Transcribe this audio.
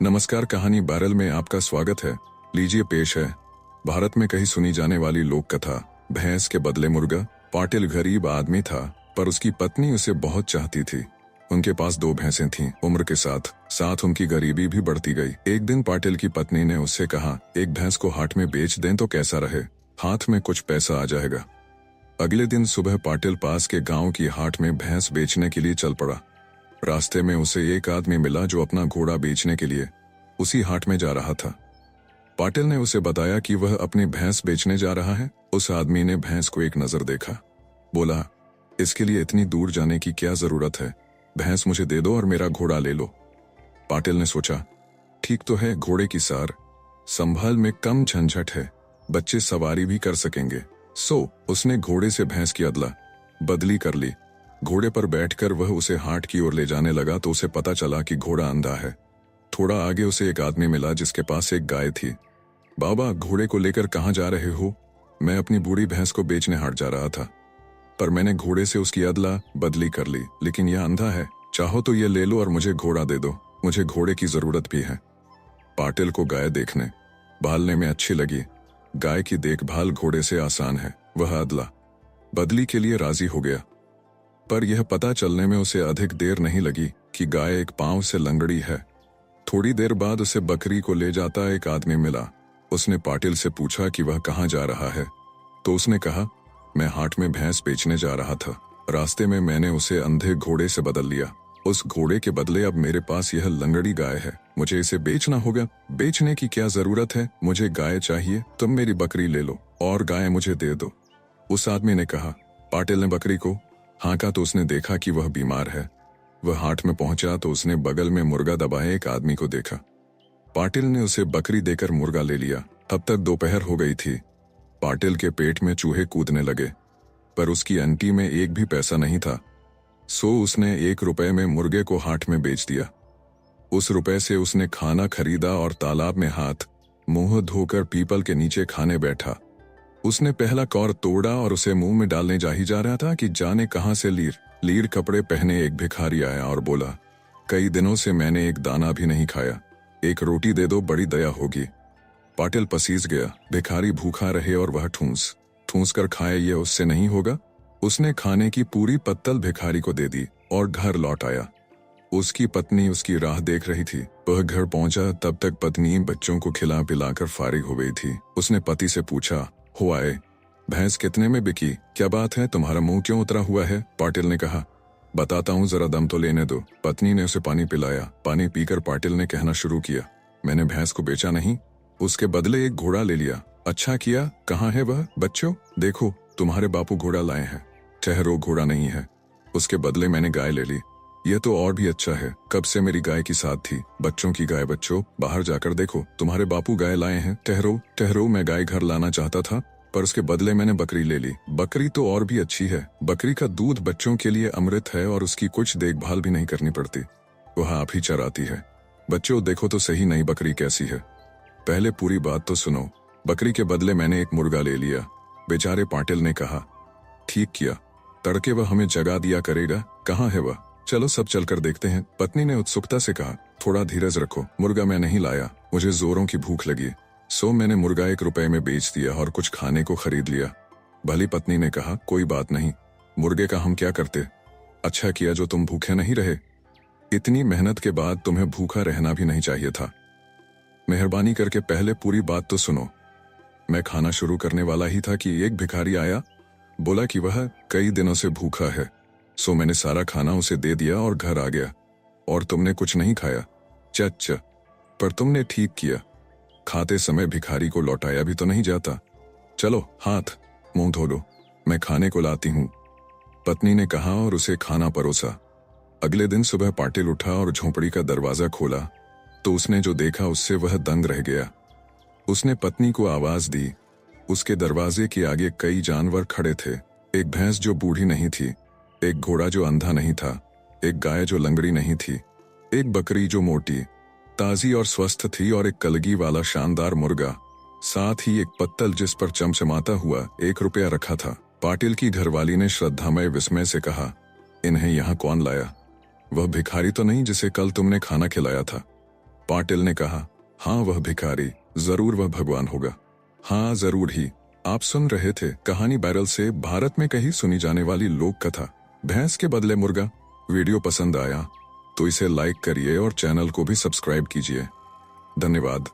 नमस्कार, कहानी बैरल में आपका स्वागत है। लीजिए पेश है भारत में कहीं सुनी जाने वाली लोक कथा, भैंस के बदले मुर्गा। पाटिल गरीब आदमी था, पर उसकी पत्नी उसे बहुत चाहती थी। उनके पास 2 भैंसें थीं। उम्र के साथ साथ उनकी गरीबी भी बढ़ती गई। एक दिन पाटिल की पत्नी ने उससे कहा, एक भैंस को हाट में बेच दें तो कैसा रहे, हाथ में कुछ पैसा आ जाएगा। अगले दिन सुबह पाटिल पास के गांव की हाट में भैंस बेचने के लिए चल पड़ा। रास्ते में उसे एक आदमी मिला जो अपना घोड़ा बेचने के लिए उसी हाट में जा रहा था। पाटिल ने उसे बताया कि वह अपनी भैंस बेचने जा रहा है। उस आदमी ने भैंस को एक नजर देखा, बोला, इसके लिए इतनी दूर जाने की क्या जरूरत है, भैंस मुझे दे दो और मेरा घोड़ा ले लो। पाटिल ने सोचा, ठीक तो है, घोड़े की सार संभाल में कम झंझट है, बच्चे सवारी भी कर सकेंगे। सो उसने घोड़े से भैंस की अदला बदली कर ली। घोड़े पर बैठकर वह उसे हाट की ओर ले जाने लगा तो उसे पता चला कि घोड़ा अंधा है। थोड़ा आगे उसे एक आदमी मिला जिसके पास एक गाय थी। बाबा, घोड़े को लेकर कहाँ जा रहे हो? मैं अपनी बूढ़ी भैंस को बेचने हाट जा रहा था, पर मैंने घोड़े से उसकी अदला बदली कर ली, लेकिन यह अंधा है। चाहो तो ये ले लो और मुझे घोड़ा दे दो, मुझे घोड़े की जरूरत भी है। पाटिल को गाय देखने भालने में अच्छी लगी। गाय की देखभाल घोड़े से आसान है। वह अदला बदली के लिए राजी हो गया, पर यह पता चलने में उसे अधिक देर नहीं लगी कि गाय एक पांव से लंगड़ी है। थोड़ी देर बाद उसे बकरी को ले जाता एक आदमी मिला। उसने पाटिल से पूछा कि वह कहाँ जा रहा है, तो उसने कहा, मैं हाट में भैंस बेचने जा रहा था, रास्ते में मैंने उसे अंधे घोड़े से बदल लिया। उस घोड़े के बदले अब मेरे पास यह लंगड़ी गाय है, मुझे इसे बेचना होगा। बेचने की क्या जरूरत है, मुझे गाय चाहिए, तुम मेरी बकरी ले लो और गाय मुझे दे दो। उस आदमी ने कहा। पाटिल ने बकरी को हाँका तो उसने देखा कि वह बीमार है। वह हाट में पहुंचा तो उसने बगल में मुर्गा दबाए एक आदमी को देखा। पाटिल ने उसे बकरी देकर मुर्गा ले लिया। अब तक दोपहर हो गई थी। पाटिल के पेट में चूहे कूदने लगे, पर उसकी अंटी में एक भी पैसा नहीं था। सो उसने 1 रुपए में मुर्गे को हाट में बेच दिया। उस रुपए से उसने खाना खरीदा और तालाब में हाथ मुंह धोकर पीपल के नीचे खाने बैठा। उसने पहला कौर तोड़ा और उसे मुंह में डालने जा रहा था कि जाने कहां से लीर कपड़े पहने एक भिखारी आया और बोला, कई दिनों से मैंने एक दाना भी नहीं खाया, एक रोटी दे दो, बड़ी दया होगी। पाटिल पसीज गया। भिखारी भूखा रहे और वह ठूंस कर खाए, ये उससे नहीं होगा। उसने खाने की पूरी पत्तल भिखारी को दे दी और घर लौट आया। उसकी पत्नी उसकी राह देख रही थी। वह घर पहुंचा तब तक पत्नी बच्चों को खिला पिलाकर फारिग हो गई थी। उसने पति से पूछा, हो आए, भैंस कितने में बिकी? क्या बात है, तुम्हारा मुंह क्यों उतरा हुआ है? पाटिल ने कहा, बताता हूँ, जरा दम तो लेने दो। पत्नी ने उसे पानी पिलाया। पानी पीकर पाटिल ने कहना शुरू किया, मैंने भैंस को बेचा नहीं, उसके बदले एक घोड़ा ले लिया। अच्छा किया। कहाँ है वह? बच्चों, देखो तुम्हारे बापू घोड़ा लाए हैं। ठहरो, घोड़ा नहीं है, उसके बदले मैंने गाय ले ली। यह तो और भी अच्छा है, कब से मेरी गाय की साथ थी। बच्चों की गाय, बच्चों बाहर जाकर देखो, तुम्हारे बापू गाय लाए हैं। ठहरो ठहरो, मैं गाय घर लाना चाहता था, पर उसके बदले मैंने बकरी ले ली। बकरी तो और भी अच्छी है, बकरी का दूध बच्चों के लिए अमृत है और उसकी कुछ देखभाल भी नहीं करनी पड़ती, वह आप ही चराती है। बच्चों देखो तो सही, नई बकरी कैसी है, पहले पूरी बात तो सुनो। बकरी के बदले मैंने एक मुर्गा ले लिया। बेचारे पाटिल ने कहा, ठीक किया, तड़के वह हमें जगा दिया करेगा। कहाँ है वह? चलो सब चलकर देखते हैं। पत्नी ने उत्सुकता से कहा, थोड़ा धीरज रखो, मुर्गा मैं नहीं लाया, मुझे जोरों की भूख लगी, सो मैंने मुर्गा 1 रुपए में बेच दिया और कुछ खाने को खरीद लिया। भली पत्नी ने कहा, कोई बात नहीं, मुर्गे का हम क्या करते, अच्छा किया जो तुम भूखे नहीं रहे। इतनी मेहनत के बाद तुम्हें भूखा रहना भी नहीं चाहिए था। मेहरबानी करके पहले पूरी बात तो सुनो। मैं खाना शुरू करने वाला ही था कि एक भिखारी आया, बोला कि वह कई दिनों से भूखा है। सो मैंने सारा खाना उसे दे दिया और घर आ गया, और तुमने कुछ नहीं खाया। चच, पर तुमने ठीक किया, खाते समय भिखारी को लौटाया भी तो नहीं जाता। चलो हाथ मुंह धो लो, मैं खाने को लाती हूँ, पत्नी ने कहा और उसे खाना परोसा। अगले दिन सुबह पाटिल उठा और झोंपड़ी का दरवाजा खोला तो उसने जो देखा उससे वह दंग रह गया। उसने पत्नी को आवाज दी। उसके दरवाजे के आगे कई जानवर खड़े थे। एक भैंस जो बूढ़ी नहीं थी, एक घोड़ा जो अंधा नहीं था, एक गाय जो लंगड़ी नहीं थी, एक बकरी जो मोटी ताजी और स्वस्थ थी और एक कलगी वाला शानदार मुर्गा, साथ ही एक पत्तल जिस पर चमचमाता हुआ 1 रुपया रखा था। पाटिल की घरवाली ने श्रद्धामय विस्मय से कहा, इन्हें यहाँ कौन लाया? वह भिखारी तो नहीं जिसे कल तुमने खाना खिलाया था? पाटिल ने कहा, हाँ वह भिखारी, जरूर वह भगवान होगा। हाँ जरूर ही। आप सुन रहे थे कहानी बैरल से भारत में कहीं सुनी जाने वाली लोक कथा भैंस के बदले मुर्गा। वीडियो पसंद आया तो इसे लाइक करिए और चैनल को भी सब्सक्राइब कीजिए। धन्यवाद।